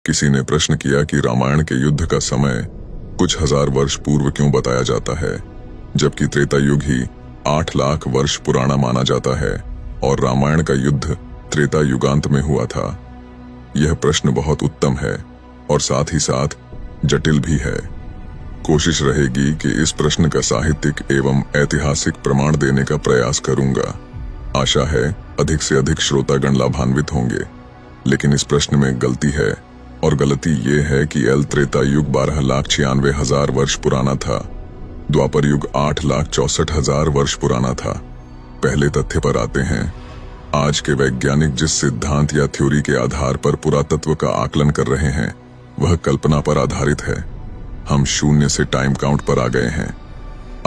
किसी ने प्रश्न किया कि रामायण के युद्ध का समय कुछ हजार वर्ष पूर्व क्यों बताया जाता है, जबकि त्रेता युग ही 8 लाख वर्ष पुराना माना जाता है और रामायण का युद्ध त्रेता युगांत में हुआ था। यह प्रश्न बहुत उत्तम है और साथ ही साथ जटिल भी है। कोशिश रहेगी कि इस प्रश्न का साहित्यिक एवं ऐतिहासिक प्रमाण देने का प्रयास करूंगा। आशा है अधिक से अधिक श्रोतागण लाभान्वित होंगे। लेकिन इस प्रश्न में गलती है, और गलती ये है कि त्रेता युग 12,96,000 वर्ष पुराना था। द्वापर युग 8,64,000 वर्ष पुराना था। पहले तथ्य पर आते हैं। आज के वैज्ञानिक जिस सिद्धांत या थ्योरी के आधार पर पुरातत्व का आकलन कर रहे हैं, वह कल्पना पर आधारित है। हम शून्य से टाइम काउंट पर आ गए हैं।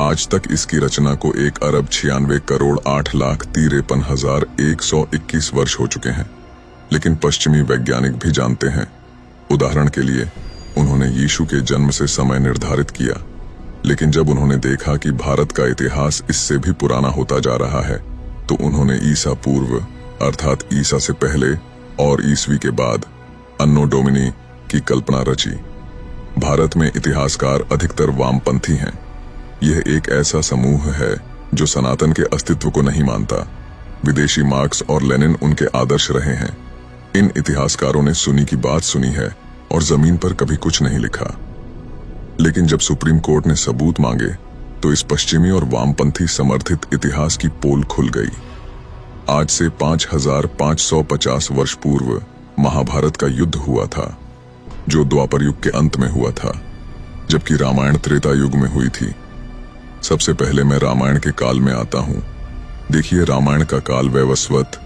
आज तक इसकी रचना को 1,96,08,53,121 वर्ष हो चुके हैं। लेकिन पश्चिमी वैज्ञानिक भी जानते हैं। उदाहरण के लिए उन्होंने यीशु के जन्म से समय निर्धारित किया, लेकिन जब उन्होंने देखा कि भारत का इतिहास इससे भी पुराना होता जा रहा है, तो उन्होंने ईसा पूर्व अर्थात ईसा से पहले और ईसवी के बाद अन्नो डोमिनी की कल्पना रची। भारत में इतिहासकार अधिकतर वामपंथी हैं। यह एक ऐसा समूह है जो सनातन के अस्तित्व को नहीं मानता। विदेशी मार्क्स और लेनिन उनके आदर्श रहे हैं। इन इतिहासकारों ने सुनी की बात सुनी है और जमीन पर कभी कुछ नहीं लिखा। लेकिन जब सुप्रीम कोर्ट ने सबूत मांगे, तो इस पश्चिमी और वामपंथी समर्थित इतिहास की पोल खुल गई। आज से 5,550 वर्ष पूर्व महाभारत का युद्ध हुआ था, जो द्वापर युग के अंत में हुआ था, जबकि रामायण त्रेता युग में हुई थी। सबसे पहले मैं रामायण के काल में आता हूँ। देखिए, रामायण का काल वैवस्वत,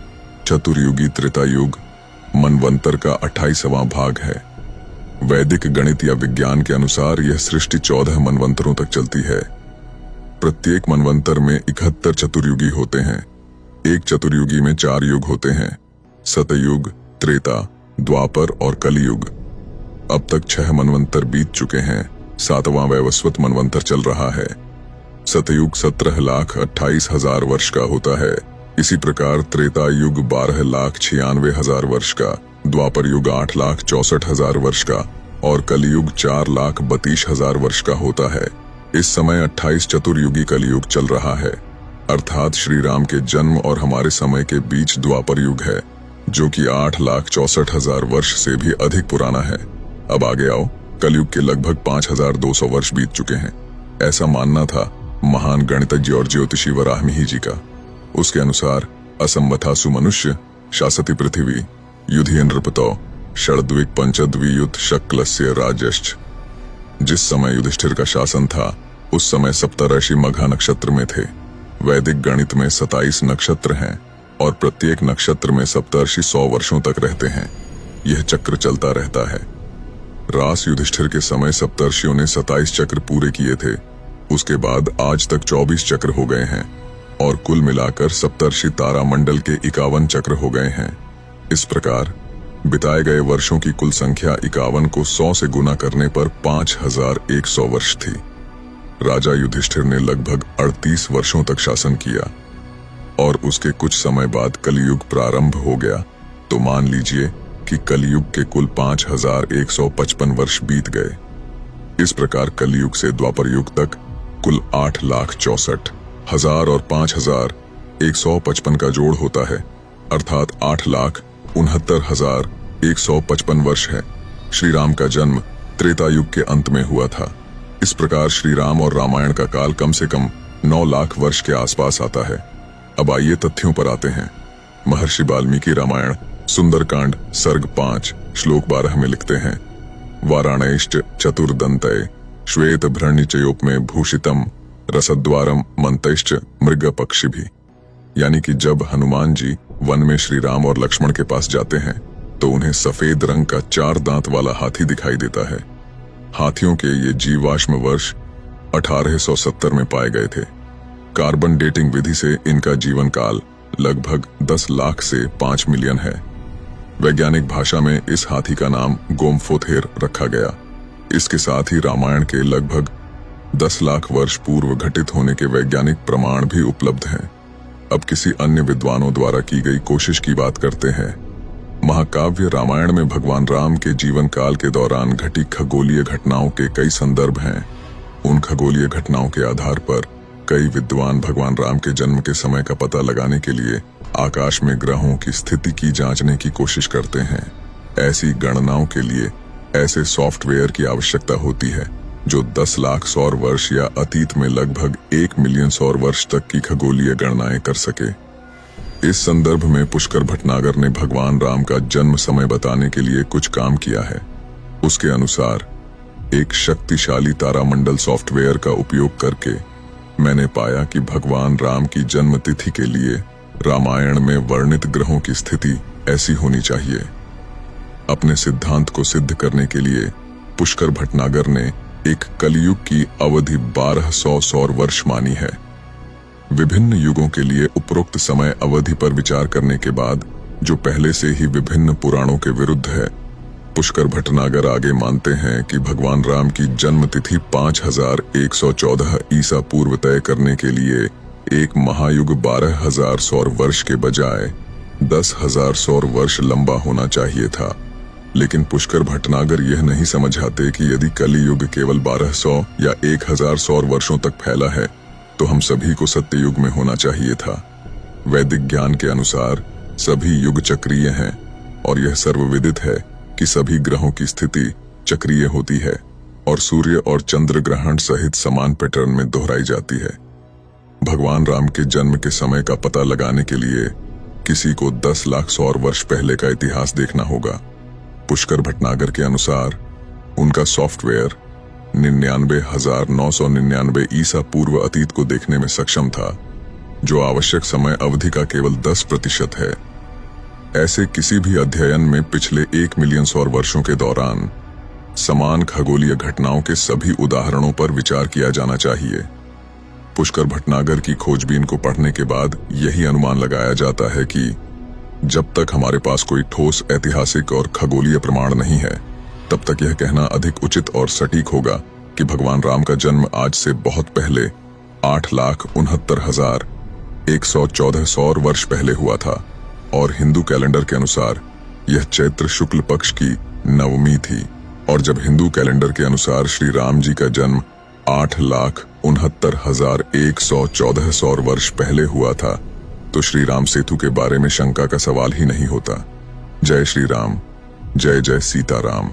चतुर्युगी त्रेता युग, मनवंतर का 28वां भाग है। वैदिक गणित या विज्ञान के अनुसार यह सृष्टि 14 मनवंतरों तक चलती है। प्रत्येक मनवंतर में 71 चतुर्युगी होते हैं। एक चतुर्युगी में 4 युग होते हैं: सतयुग, त्रेता, द्वापर और कलियुग। अब तक 6 मनवंतर बीत चुके हैं। 7वां वैवस्वत मनवंतर चल रहा है। सतयुग 17,28,000 वर्ष का होता है। इसी प्रकार त्रेता युग 12,96,000 वर्ष का, द्वापर युग 8,64,000 वर्ष का और कलियुग 4,32,000 वर्ष का होता है। इस समय 28 चतुर्युगी कलियुग चल रहा है, अर्थात श्री राम के जन्म और हमारे समय के बीच द्वापर युग है, जो कि 8,64,000 वर्ष से भी अधिक पुराना है। अब आगे आओ। कलियुग के लगभग 5,200 वर्ष बीत चुके हैं। ऐसा मानना था महान गणितज्ञ और ज्योतिषी वराहमिहि जी का। उसके अनुसार असंवथासु मनुष्य शासति पृथ्वी युधियन नृपतो षड्द्विक पंचद्वियुत शक्लस्य राजश्च। जिस समय युधिष्ठिर का शासन था, उस समय सप्तर्षि मघा नक्षत्र में थे। वैदिक गणित में 27 नक्षत्र हैं और प्रत्येक नक्षत्र में सप्तर्षि 100 वर्षों तक रहते हैं। यह चक्र चलता रहता है। रास युधिष्ठिर के समय सप्तर्षियों ने 27 चक्र पूरे किए थे। उसके बाद आज तक 24 चक्र हो गए हैं और कुल मिलाकर सप्तर्षि तारा मंडल के 51 चक्र हो गए हैं। इस प्रकार बिताए गए वर्षों की कुल संख्या 51 को 100 से गुना करने पर 5,100 वर्ष थी। राजा युधिष्ठिर ने लगभग 38 वर्षों तक शासन किया और उसके कुछ समय बाद कलियुग प्रारंभ हो गया। तो मान लीजिए कि कलियुग के कुल 5,155 वर्ष बीत गए। इस प्रकार कलियुग से द्वापर युग तक कुल 8,64,000 और 5,155 का जोड़ होता है, अर्थात 8,69,155 वर्ष है। श्री राम का जन्म त्रेता युग के अंत में हुआ था। इस प्रकार श्री राम और रामायण का काल कम से कम 9 लाख वर्ष के आसपास आता है। अब आइए तथ्यों पर आते हैं। महर्षि वाल्मीकि रामायण सुंदरकांड सर्ग 5 श्लोक 12 में लिखते हैं, वाराणैश्च चतुर्दंतये श्वेत भ्रणिचयोपमे भूषितम रसद्वारम मंतैश्च मृग पक्षिभिः। यानी कि जब हनुमान जी वन में श्री राम और लक्ष्मण के पास जाते हैं, तो उन्हें सफेद रंग का 4 दांत वाला हाथी दिखाई देता है। हाथियों के ये जीवाश्म वर्ष 1870 में पाए गए थे। कार्बन डेटिंग विधि से इनका जीवन काल लगभग 10 लाख से 5 मिलियन है। वैज्ञानिक भाषा में इस हाथी का नाम गोमफोथेर रखा गया। इसके साथ ही रामायण के लगभग 10 लाख वर्ष पूर्व घटित होने के वैज्ञानिक प्रमाण भी उपलब्ध हैं। अब किसी अन्य विद्वानों द्वारा की गई कोशिश की बात करते हैं। महाकाव्य रामायण में भगवान राम के जीवन काल के दौरान घटी खगोलीय घटनाओं के कई संदर्भ हैं। उन खगोलीय घटनाओं के आधार पर कई विद्वान भगवान राम के जन्म के समय का पता लगाने के लिए आकाश में ग्रहों की स्थिति की जांचने की कोशिश करते हैं। ऐसी गणनाओं के लिए ऐसे सॉफ्टवेयर की आवश्यकता होती है जो 10 लाख सौर वर्ष या अतीत में लगभग 1 मिलियन सौर वर्ष तक की खगोलीय गणनाएं कर सके। इस संदर्भ में पुष्कर भटनागर ने भगवान राम का जन्म समय बताने के लिए कुछ काम किया है। उसके अनुसार एक शक्तिशाली तारामंडल सॉफ्टवेयर का उपयोग करके मैंने पाया कि भगवान राम की जन्म तिथि के लिए रामायण में वर्णित ग्रहों की स्थिति ऐसी होनी चाहिए। अपने सिद्धांत को सिद्ध करने के लिए पुष्कर भटनागर ने एक कलयुग की अवधि 1200 सौर वर्ष मानी है। विभिन्न युगों के लिए उपरोक्त समय अवधि पर विचार करने के बाद, जो पहले से ही विभिन्न पुराणों के विरुद्ध है, पुष्कर भटनागर आगे मानते हैं कि भगवान राम की जन्म तिथि 5114 ईसा पूर्व तय करने के लिए एक महायुग 12,000 सौर वर्ष के बजाय 10,000 सौर वर्ष लंबा होना चाहिए था। लेकिन पुष्कर भटनागर यह नहीं समझाते कि यदि कलियुग केवल 1200 या 1000 सौर वर्षों तक फैला है तो हम सभी को सत्ययुग में होना चाहिए था। वैदिक ज्ञान के अनुसार सभी युग चक्रीय हैं और यह सर्वविदित है कि सभी ग्रहों की स्थिति चक्रीय होती है और सूर्य और चंद्र ग्रहण सहित समान पैटर्न में दोहराई जाती है। भगवान राम के जन्म के समय का पता लगाने के लिए किसी को 10 लाख सौर वर्ष पहले का इतिहास देखना होगा। पुष्कर भटनागर के अनुसार उनका सॉफ्टवेयर 99,999 ईसा पूर्व अतीत को देखने में सक्षम था, जो आवश्यक समय अवधि का केवल 10% है। ऐसे किसी भी अध्ययन में पिछले 1 मिलियन सौर वर्षों के दौरान समान खगोलीय घटनाओं के सभी उदाहरणों पर विचार किया जाना चाहिए। पुष्कर भटनागर की खोजबीन को पढ़ने के बाद यही अनुमान लगाया जाता है कि जब तक हमारे पास कोई ठोस ऐतिहासिक और खगोलीय प्रमाण नहीं है, तब तक यह कहना अधिक उचित और सटीक होगा कि भगवान राम का जन्म आज से बहुत पहले 8,69,114 सौर वर्ष पहले हुआ था और हिंदू कैलेंडर के अनुसार यह चैत्र शुक्ल पक्ष की नवमी थी। और जब हिंदू कैलेंडर के अनुसार श्री राम जी का जन्म 8,69,114 सौर वर्ष पहले हुआ था, तो श्री राम सेतु के बारे में शंका का सवाल ही नहीं होता। जय श्री राम, जय जय सीताराम।